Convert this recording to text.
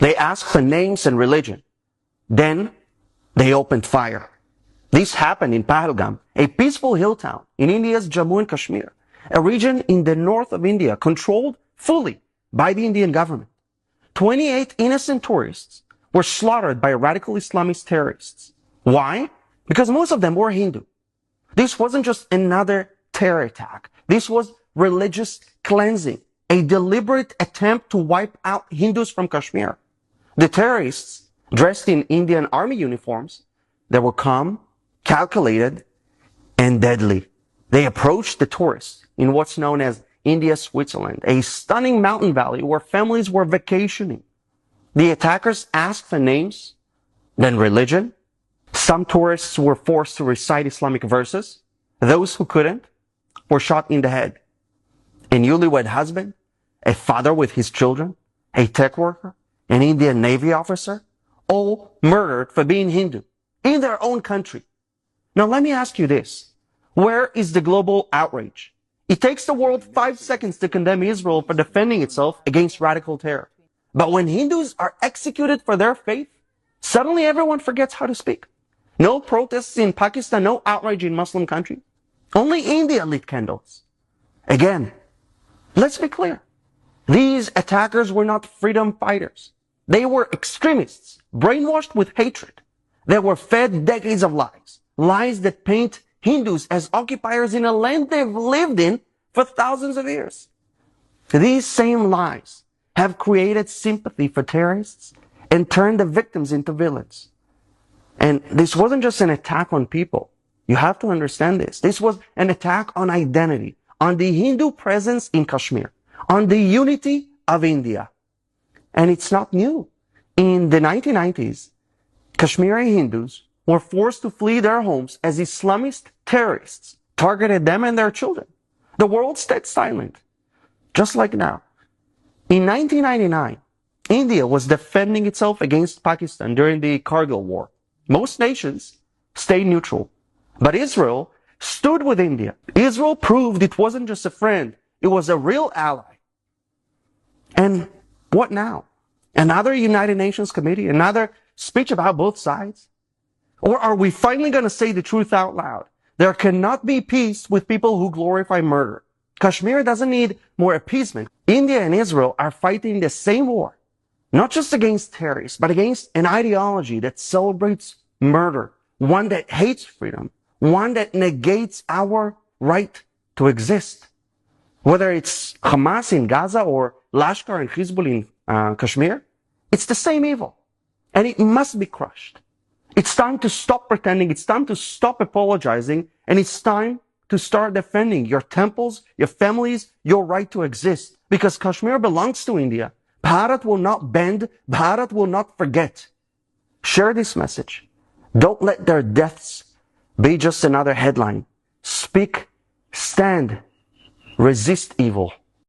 They asked for names and religion. Then they opened fire. This happened in Pahalgam, a peaceful hill town in India's Jammu and Kashmir, a region in the north of India controlled fully by the Indian government. 28 innocent tourists were slaughtered by radical Islamist terrorists. Why? Because most of them were Hindu. This wasn't just another terror attack. This was religious cleansing, a deliberate attempt to wipe out Hindus from Kashmir. The terrorists, dressed in Indian army uniforms, they were calm, calculated, and deadly. They approached the tourists in what's known as India's Switzerland, a stunning mountain valley where families were vacationing. The attackers asked for names, then religion. Some tourists were forced to recite Islamic verses. Those who couldn't were shot in the head. A newlywed husband, a father with his children, a tech worker, an Indian Navy officer, all murdered for being Hindu in their own country. Now let me ask you this. Where is the global outrage? It takes the world 5 seconds to condemn Israel for defending itself against radical terror. But when Hindus are executed for their faith, suddenly everyone forgets how to speak. No protests in Pakistan, no outrage in Muslim countries. Only India lit candles. Again, let's be clear. These attackers were not freedom fighters. They were extremists, brainwashed with hatred. They were fed decades of lies. Lies that paint Hindus as occupiers in a land they've lived in for thousands of years. These same lies have created sympathy for terrorists and turned the victims into villains. And this wasn't just an attack on people. You have to understand this. This was an attack on identity, on the Hindu presence in Kashmir, on the unity of India. And it's not new. In the 1990s, Kashmiri Hindus were forced to flee their homes as Islamist terrorists targeted them and their children. The world stayed silent, just like now. In 1999, India was defending itself against Pakistan during the Kargil War. Most nations stayed neutral, but Israel stood with India. Israel proved it wasn't just a friend, it was a real ally. And what now? Another United Nations committee, another speech about both sides? Or are we finally going to say the truth out loud? There cannot be peace with people who glorify murder. Kashmir doesn't need more appeasement. India and Israel are fighting the same war, not just against terrorists, but against an ideology that celebrates murder, one that hates freedom, one that negates our right to exist. Whether it's Hamas in Gaza or Lashkar and Hezbollah in Kashmir, it's the same evil, and it must be crushed. It's time to stop pretending, it's time to stop apologizing, and it's time to start defending your temples, your families, your right to exist. Because Kashmir belongs to India. Bharat will not bend, Bharat will not forget. Share this message. Don't let their deaths be just another headline. Speak, stand, resist evil.